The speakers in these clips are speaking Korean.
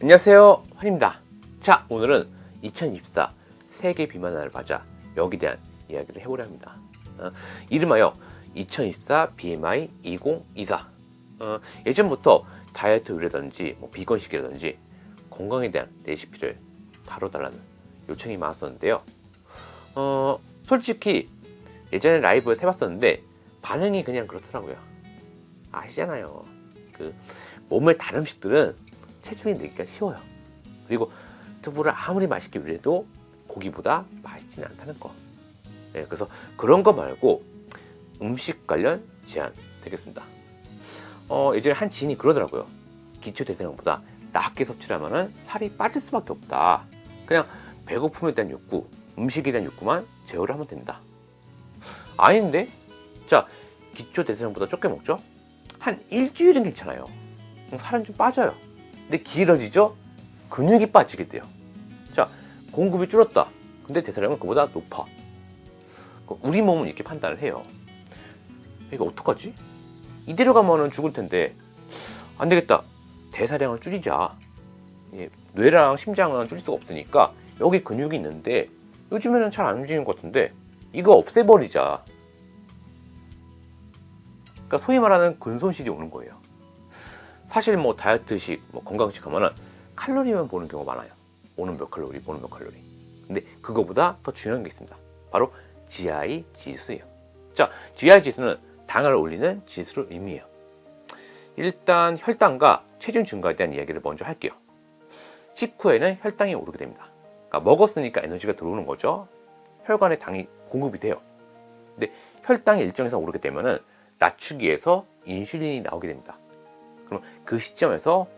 안녕하세요, 환입니다. 자, 오늘은 2024 세계 비만 날을 맞아 여기에 대한 이야기를 해보려 합니다. 이름하여 2024 BMI 2024. 예전부터 다이어트 요리라든지 비건식이라든지 건강에 대한 레시피를 다뤄달라는 요청이 많았었는데요. 솔직히 예전에 라이브에서 해봤었는데 반응이 그냥 그렇더라고요. 아시잖아요. 몸의 다른 음식들은 체중이 늘기가 쉬워요. 그리고 두부를 아무리 맛있게 요리해도 고기보다 맛있지는 않다는 거. 네, 그래서 그런 거 말고 음식 관련 제안 되겠습니다. 예전에 한 지인이 그러더라고요. 기초 대사량보다 낮게 섭취를 하면 살이 빠질 수밖에 없다. 그냥 배고픔에 대한 욕구, 음식에 대한 욕구만 제어를 하면 된다. 아닌데? 자, 기초 대사량보다 적게 먹죠? 한 일주일은 괜찮아요. 살은 좀 빠져요. 근데 길어지죠? 근육이 빠지게 돼요. 자, 공급이 줄었다. 근데 대사량은 그보다 높아. 우리 몸은 이렇게 판단을 해요. 이거 어떡하지? 이대로 가면은 죽을 텐데 안 되겠다. 대사량을 줄이자. 뇌랑 심장은 줄일 수가 없으니까 여기 근육이 있는데 요즘에는 잘 안 움직이는 것 같은데 이거 없애버리자. 그러니까 소위 말하는 근손실이 오는 거예요. 사실 다이어트식, 건강식 하면은 칼로리만 보는 경우가 많아요. 오는 몇 칼로리, 보는 몇 칼로리. 근데 그거보다 더 중요한 게 있습니다. 바로 GI 지수예요. 자, GI 지수는 당을 올리는 지수를 의미해요. 일단 혈당과 체중 증가에 대한 이야기를 먼저 할게요. 식후에는 혈당이 오르게 됩니다. 그러니까 먹었으니까 에너지가 들어오는 거죠. 혈관에 당이 공급이 돼요. 근데 혈당이 일정 이상 오르게 되면은 낮추기 위해서 인슐린이 나오게 됩니다. 그럼 그 시점에서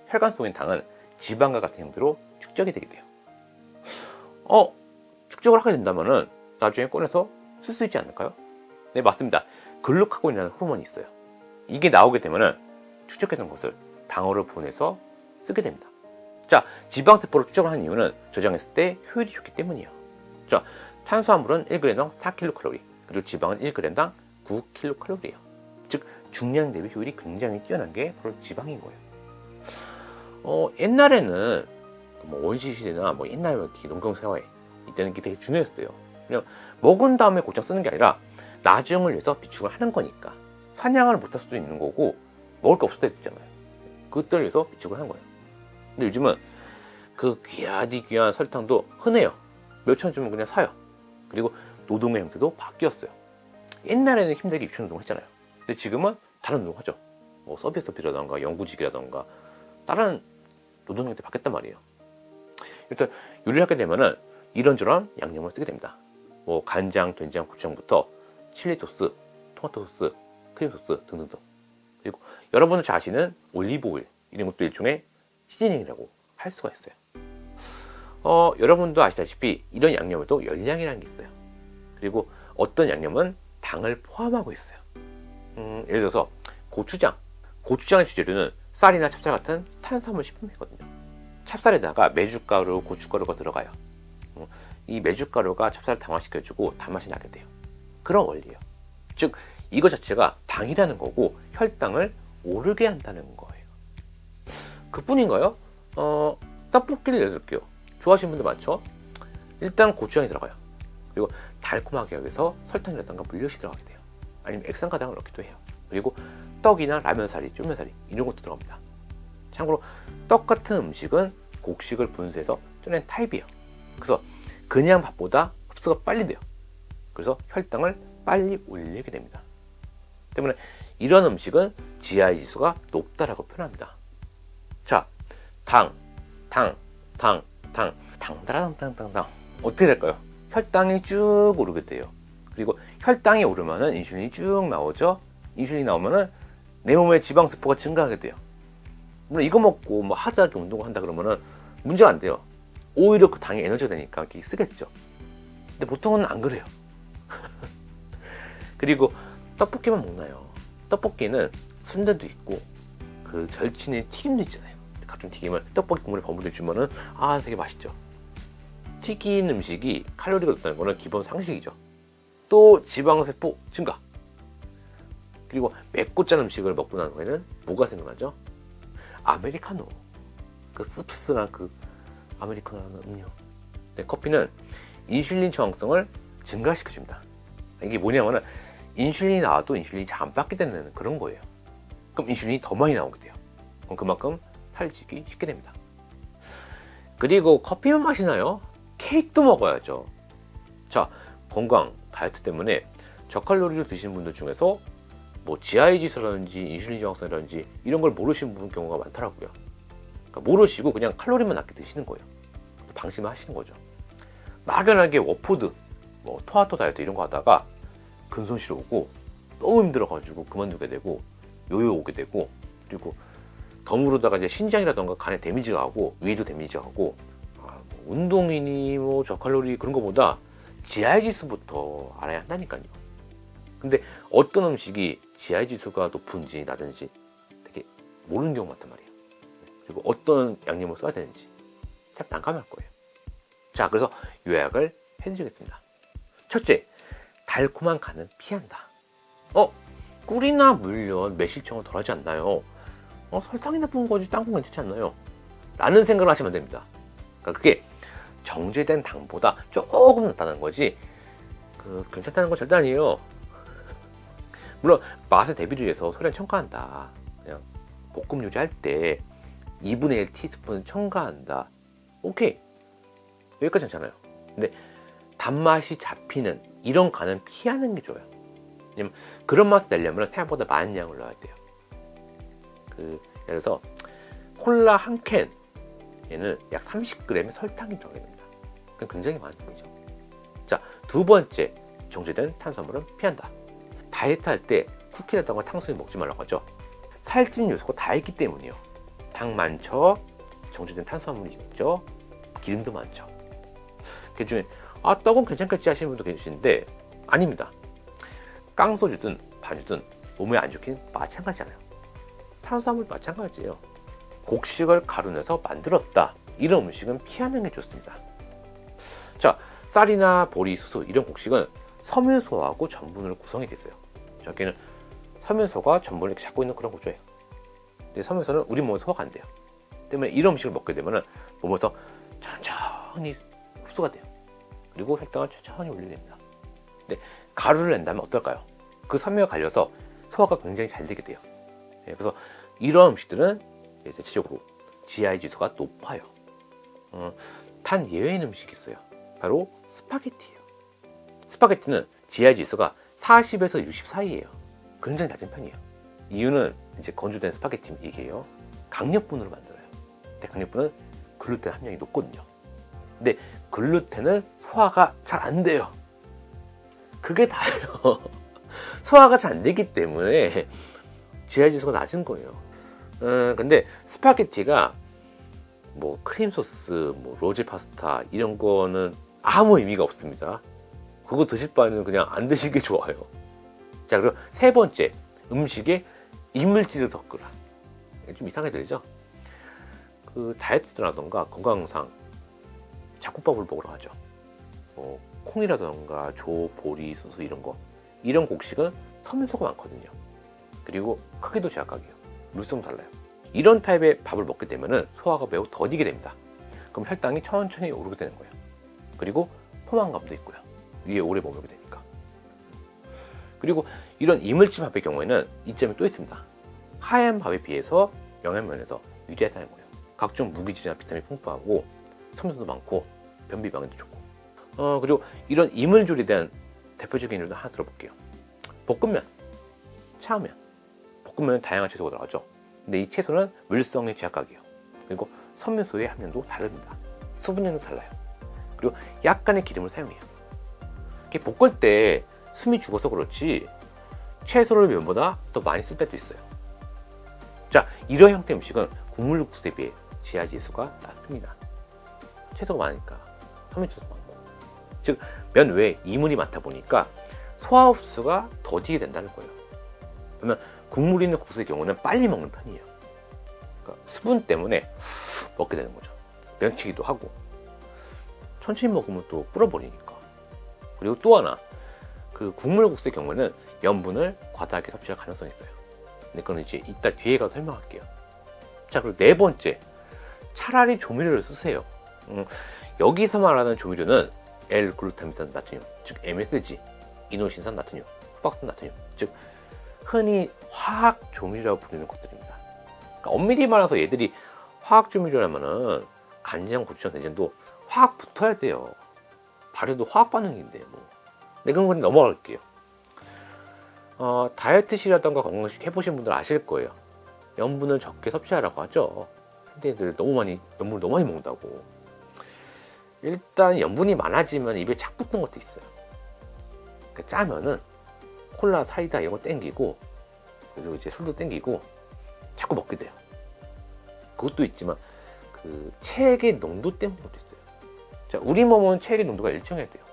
혈관 속의 당은 지방과 같은 형태로 축적이 되게 돼요. 축적을 하게 된다면은 나중에 꺼내서 쓸 수 있지 않을까요? 네, 맞습니다. 글루카곤이라는 호르몬이 있어요. 이게 나오게 되면은 축적했던 것을 당으로 분해서 쓰게 됩니다. 자, 지방세포로 축적을 하는 이유는 저장했을 때 효율이 좋기 때문이에요. 자, 탄수화물은 1g당 4kcal, 그리고 지방은 1g당 9kcal예요. 즉, 중량 대비 효율이 굉장히 뛰어난 게 바로 지방인 거예요. 옛날에는 원시시대나 옛날 농경사회 이때는 이게 되게 중요했어요. 그냥 먹은 다음에 곧장 쓰는 게 아니라 나중을 위해서 비축을 하는 거니까 사냥을 못할 수도 있는 거고 먹을 게 없을 때도 있잖아요. 그때를 위해서 비축을 한 거예요. 근데 요즘은 그 귀하디 귀한 설탕도 흔해요. 몇천 주면 그냥 사요. 그리고 노동의 형태도 바뀌었어요. 옛날에는 힘들게 유치원 노동을 했잖아요. 근데 지금은 다른 노동을 하죠. 서비스업이라던가 연구직이라던가 다른 노동 형태 바뀌었단 말이에요. 일단 요리를 하게 되면은 이런저런 양념을 쓰게 됩니다. 간장, 된장, 고추장부터 칠리 소스, 토마토 소스, 크림 소스 등등등. 그리고 여러분들 잘 아시는 올리브 오일, 이런 것도 일종의 시즈닝이라고 할 수가 있어요. 여러분도 아시다시피 이런 양념에도 열량이라는 게 있어요. 그리고 어떤 양념은 당을 포함하고 있어요. 예를 들어서 고추장의 주재료는 쌀이나 찹쌀 같은 탄수화물 식품이거든요. 찹쌀에다가 메주가루, 고춧가루가 들어가요. 이 메주가루가 찹쌀을 당화시켜주고 단맛이 나게 돼요. 그런 원리예요. 즉, 이거 자체가 당이라는 거고 혈당을 오르게 한다는 거예요. 그뿐인가요? 떡볶이를 예를 들게요. 좋아하시는 분들 많죠? 일단 고추장이 들어가요. 그리고 달콤하게 하기 위해서 설탕이라든가 물엿이 들어가게 돼요. 아니면 액상가당을 넣기도 해요. 그리고 떡이나 라면사리, 쫄면사리 이런 것도 들어갑니다. 참고로 떡 같은 음식은 곡식을 분쇄해서 쪄낸 타입이에요. 그래서 그냥 밥보다 흡수가 빨리 돼요. 그래서 혈당을 빨리 올리게 됩니다. 때문에 이런 음식은 GI 지수가 높다라고 표현합니다. 자, 당다라당당당당 어떻게 될까요? 혈당이 쭉 오르게 돼요. 그리고 혈당이 오르면은 인슐린이 쭉 나오죠. 인슐린이 나오면은 내 몸에 지방세포가 증가하게 돼요. 물론 이거 먹고 하드하게 운동을 한다 그러면은 문제가 안 돼요. 오히려 그 당이 에너지가 되니까 이렇게 쓰겠죠. 근데 보통은 안 그래요. 그리고 떡볶이만 먹나요? 떡볶이는 순대도 있고 그 절친의 튀김도 있잖아요. 각종 튀김을 떡볶이 국물에 버무려 주면은 되게 맛있죠. 튀긴 음식이 칼로리가 높다는 거는 기본 상식이죠. 또 지방세포 증가. 그리고 맵고 짠 음식을 먹고 난 후에는 뭐가 생각나죠? 아메리카노. 그 씁쓸한 그 아메리카노라는 음료. 네, 커피는 인슐린 저항성을 증가시켜줍니다. 이게 뭐냐면은 인슐린이 나와도 인슐린이 잘 안 받게 되는 그런 거예요. 그럼 인슐린이 더 많이 나오게 돼요. 그럼 그만큼 살이 찌기 쉽게 됩니다. 그리고 커피만 마시나요? 케이크도 먹어야죠. 자, 건강, 다이어트 때문에 저칼로리를 드시는 분들 중에서 뭐 GI 지수라든지 인슐린 저항성이라든지 이런 걸 모르시는 분 경우가 많더라고요. 그러니까 모르시고 그냥 칼로리만 낮게 드시는 거예요. 방심을 하시는 거죠. 막연하게 워푸드, 뭐 토마토 다이어트 이런 거 하다가 근손실 오고 너무 힘들어가지고 그만두게 되고 요요 오게 되고, 그리고 덤으로다가 이제 신장이라던가 간에 데미지가 가고 위도 데미지가 가고, 뭐 운동이니 뭐 저칼로리 그런 거보다 GI 지수부터 알아야 한다니까요. 근데 어떤 음식이 GI 지수가 높은지 낮은지 되게 모르는 경우가 많단 말이에요. 그리고 어떤 양념을 써야 되는지 참 난감할 거예요. 자, 그래서 요약을 해드리겠습니다. 첫째, 달콤한 간은 피한다. 꿀이나 물엿, 매실청은 덜하지 않나요? 설탕이 나쁜 거지 딴 건 괜찮지 않나요? 라는 생각을 하시면 안 됩니다. 그러니까 그게 정제된 당보다 조금 낫다는 거지 괜찮다는 건 절대 아니에요. 물론 맛의 대비를 위해서 소량 첨가한다. 그냥 볶음 요리 할 때 2분의 1 티스푼 첨가한다. 오케이, 여기까지 괜찮아요. 근데 단맛이 잡히는 이런 간은 피하는 게 좋아요. 왜냐면 그런 맛을 내려면 생각보다 많은 양을 넣어야 돼요. 예를 들어서 콜라 한 캔에는 약 30g의 설탕이 들어가게 됩니다. 그건 굉장히 많은 편이죠. 자, 두 번째, 정제된 탄수화물은 피한다. 다이어트 할 때 쿠키라던가 탕수육 먹지 말라고 하죠. 살찐 요소가 다 있기 때문이에요. 당 많죠, 정제된 탄수화물이 있죠, 기름도 많죠. 그 중에 떡은 괜찮겠지 하시는 분도 계시는데 아닙니다. 깡소주든 반주든 몸에 안 좋긴 마찬가지잖아요. 탄수화물도 마찬가지예요. 곡식을 가루 내서 만들었다, 이런 음식은 피하는 게 좋습니다. 자, 쌀이나 보리, 수수 이런 곡식은 섬유소하고 전분으로 구성이 됐어요. 저기는 섬유소가 전분을 이렇게 잡고 있는 그런 구조예요. 근데 섬유소는 우리 몸에 소화가 안 돼요. 때문에 이런 음식을 먹게 되면 몸에서 천천히 흡수가 돼요. 그리고 혈당을 천천히 올리게 됩니다. 근데 가루를 낸다면 어떨까요? 그 섬유가 갈려서 소화가 굉장히 잘 되게 돼요. 그래서 이런 음식들은 대체적으로 GI 지수가 높아요. 단 예외인 음식이 있어요. 바로 스파게티예요. 스파게티는 GI 지수가 40에서 60 사이예요. 굉장히 낮은 편이에요. 이유는 이제 건조된 스파게티 얘기예요. 강력분으로 만들어요. 근데 강력분은 글루텐 함량이 높거든요. 근데 글루텐은 소화가 잘 안 돼요. 그게 다예요. 소화가 잘 안 되기 때문에 GI 지수가 낮은 거예요. 근데 스파게티가 뭐 크림 소스, 뭐 로제 파스타 이런 거는 아무 의미가 없습니다. 그거 드실 바에는 그냥 안 드시는 게 좋아요. 자, 그리고 세 번째, 음식에 이물질을 섞으라. 좀 이상하게 들리죠? 그 다이어트라던가 건강상 잡곡밥을 먹으러 하죠. 콩이라던가 조, 보리, 수수 이런 거, 이런 곡식은 섬유소가 많거든요. 그리고 크기도 제각각이에요. 물성도 달라요. 이런 타입의 밥을 먹게 되면 소화가 매우 더디게 됩니다. 그럼 혈당이 천천히 오르게 되는 거예요. 그리고 포만감도 있고요. 위에 오래 머물게 되니까. 그리고 이런 이물질 밥의 경우에는 이점이 또 있습니다. 하얀 밥에 비해서 영양면에서 유리하다는 거예요. 각종 무기질이나 비타민이 풍부하고 섬유도 많고 변비 방에도 좋고. 그리고 이런 이물질에 대한 대표적인 예를 하나 들어볼게요. 볶음면, 차우면. 볶음면은 다양한 채소가 들어가죠. 근데 이 채소는 물성의 제각각이에요. 그리고 섬유소의 함량도 다릅니다. 수분량도 달라요. 그리고 약간의 기름을 사용해요. 이렇게 볶을 때 숨이 죽어서 그렇지 채소를 면보다 더 많이 쓸 때도 있어요. 자, 이런 형태의 음식은 국물국수에 비해 GI 지수가 낮습니다. 채소가 많으니까 섬유지수도 많고, 즉 면 외에 이물이 많다 보니까 소화 흡수가 더디게 된다는 거예요. 그러면 국물 있는 국수의 경우는 빨리 먹는 편이에요. 그러니까 수분 때문에 먹게 되는 거죠. 면치기도 하고 천천히 먹으면 또 불어버리니까. 그리고 또 하나, 그 국물 국수의 경우는 염분을 과다하게 섭취할 가능성이 있어요. 근데 그건 이제 이따 뒤에 가서 설명할게요. 자, 그리고 네 번째, 차라리 조미료를 쓰세요. 여기서 말하는 조미료는 L글루타민산 나트륨, 즉 MSG, 이노신산 나트륨, 후박산 나트륨, 즉 흔히 화학 조미료라고 부르는 것들입니다. 그러니까 엄밀히 말해서 얘들이 화학 조미료라면은 간장, 고추장, 된장도 화학 붙어야 돼요. 발효도 화학 반응인데 뭐. 네, 그런 건 넘어갈게요. 다이어트식이라던가 건강식 해보신 분들 아실 거예요. 염분을 적게 섭취하라고 하죠. 현대인들 염분을 너무 많이 먹는다고. 일단 염분이 많아지면 입에 착 붙는 것도 있어요. 그러니까 짜면은 콜라, 사이다 이런 거 땡기고, 그리고 이제 술도 땡기고 자꾸 먹게 돼요. 그것도 있지만 그 체액의 농도 때문에 것도 있어요. 자, 우리 몸은 체액의 농도가 일정해야 돼요.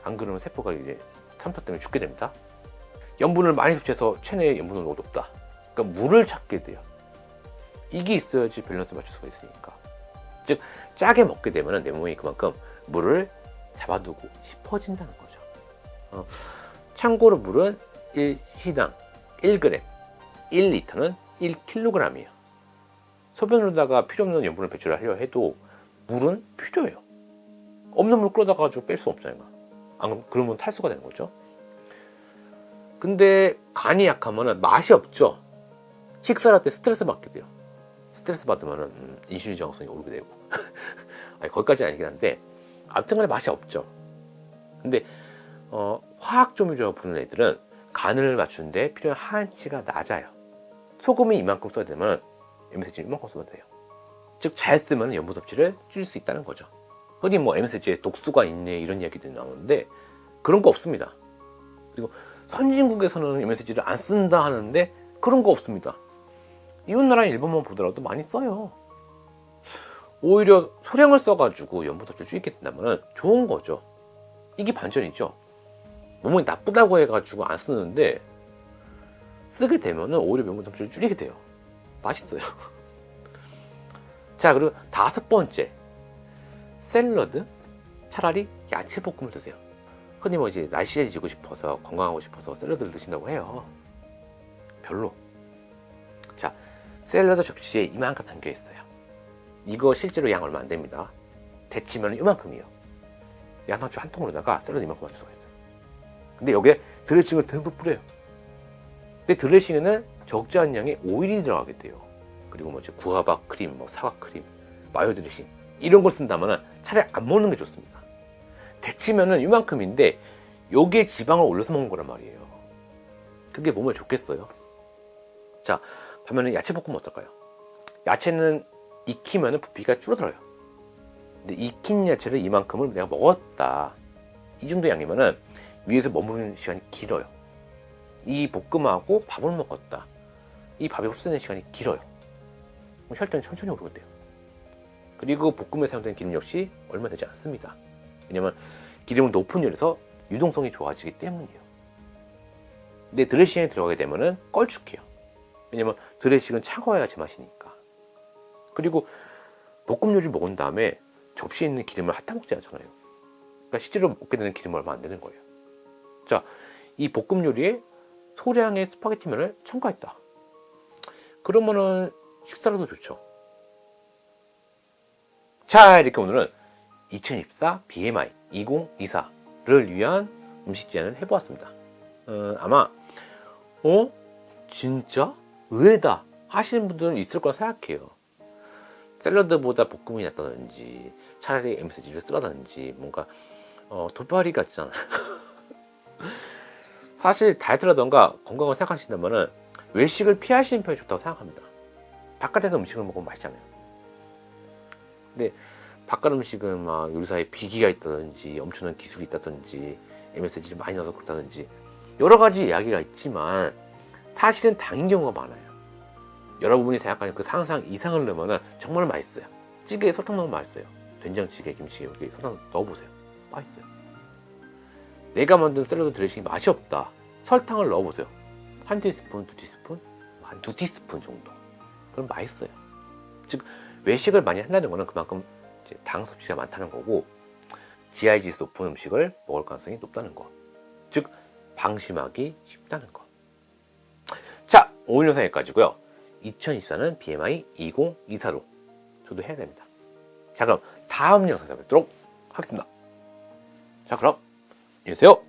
안 그러면 세포가 이제 산소 때문에 죽게 됩니다. 염분을 많이 섭취해서 체내의 염분 농도가 높다. 그러니까 물을 찾게 돼요. 이게 있어야지 밸런스 맞출 수가 있으니까. 즉 짜게 먹게 되면 내 몸이 그만큼 물을 잡아두고 싶어진다는 거죠. 참고로 물은 1시당 1g, 1리터는 1kg이에요. 소변으로다가 필요 없는 염분을 배출하려 해도 물은 필요해요. 없는 물 끌어다 가지고 뺄 수 없잖아요. 그러면 탈수가 되는 거죠. 근데 간이 약하면 맛이 없죠. 식사할 때 스트레스 받게 돼요. 스트레스 받으면 인슐린 저항성이 오르게 되고 아니, 거기까지는 아니긴 한데 아무튼 간에 맛이 없죠. 근데 화학 조미료라고 부르는 애들은 간을 맞추는데 필요한 한치가 낮아요. 소금이 이만큼 써야 되면 MSG는 이만큼 쓰면 돼요. 즉 잘 쓰면 염분 섭취를 줄일 수 있다는 거죠. 흔히 뭐 MSG에 독소가 있네 이런 이야기들이 나오는데 그런 거 없습니다. 그리고 선진국에서는 MSG를 안 쓴다 하는데 그런 거 없습니다. 이웃나라인 일본만 보더라도 많이 써요. 오히려 소량을 써가지고 염분 섭취를 줄이게 된다면 좋은 거죠. 이게 반전이죠. 몸이 나쁘다고 해가지고 안 쓰는데 쓰게 되면 오히려 염분 섭취를 줄이게 돼요. 맛있어요. 자, 그리고 5번째, 샐러드. 차라리 야채 볶음을 드세요. 흔히 뭐 이제 날씬해지고 싶어서 건강하고 싶어서 샐러드를 드신다고 해요. 별로. 자, 샐러드 접시에 이만큼 담겨 있어요. 이거 실제로 양 얼마 안 됩니다. 데치면 이만큼이에요. 양상추 한 통으로다가 샐러드 이만큼 맞출 수가 있어요. 근데 여기에 드레싱을 듬뿍 뿌려요. 근데 드레싱에는 적지 않은 양의 오일이 들어가게 돼요. 그리고 뭐 이제 구아바 크림, 뭐 사과 크림, 마요 드레싱 이런 걸 쓴다면 차라리 안 먹는 게 좋습니다. 데치면은 이만큼인데 여기에 지방을 올려서 먹는 거란 말이에요. 그게 몸에 좋겠어요? 자, 반면에 야채 볶음은 어떨까요? 야채는 익히면 부피가 줄어들어요. 근데 익힌 야채를 이만큼을 내가 먹었다. 이 정도 양이면은 위에서 머무르는 시간이 길어요. 이 볶음하고 밥을 먹었다. 이 밥에 흡수되는 시간이 길어요. 혈당이 천천히 오르게 돼요. 그리고 볶음에 사용되는 기름 역시 얼마 되지 않습니다. 왜냐면 기름은 높은 열에서 유동성이 좋아지기 때문이에요. 근데 드레싱에 들어가게 되면은 껄쭉해요. 왜냐면 드레싱은 차가워야 제맛이니까. 그리고 볶음 요리를 먹은 다음에 접시에 있는 기름을 핥아먹지 않잖아요. 그러니까 실제로 먹게 되는 기름은 얼마 안 되는 거예요. 자, 이 볶음 요리에 소량의 스파게티면을 첨가했다. 그러면은 식사로도 좋죠. 자, 이렇게 오늘은 2024 BMI 2024를 위한 음식 제안을 해보았습니다. 아마 진짜 의외다 하시는 분들은 있을 거라 생각해요. 샐러드보다 볶음이 낫다든지 차라리 MSG를 쓰라든지 뭔가 돌팔이 같잖아. 사실 다이어트라던가 건강을 생각하신다면 외식을 피하시는 편이 좋다고 생각합니다. 바깥에서 음식을 먹으면 맛있잖아요. 근데 바깥 음식은 막 요리사에 비기가 있다든지 엄청난 기술이 있다든지 MSG를 많이 넣어서 그렇다든지 여러 가지 이야기가 있지만 사실은 당인 경우가 많아요. 여러분이 생각하는 그 상상 이상을 넣으면 정말 맛있어요. 찌개에 설탕 넣으면 맛있어요. 된장찌개, 김치에 여기 설탕 넣어보세요. 맛있어요. 내가 만든 샐러드 드레싱이 맛이 없다. 설탕을 넣어보세요. 한 티스푼, 두 티스푼, 한 두 티스푼 정도. 그럼 맛있어요. 즉 외식을 많이 한다는 것은 그만큼 이제 당 섭취가 많다는 거고 GI 지수 높은 음식을 먹을 가능성이 높다는 거. 즉 방심하기 쉽다는 거. 자, 오늘 영상 여기까지고요. 2024는 BMI 2024로 저도 해야 됩니다. 자, 그럼 다음 영상에서 뵙도록 하겠습니다. 자, 그럼 안녕히 계세요.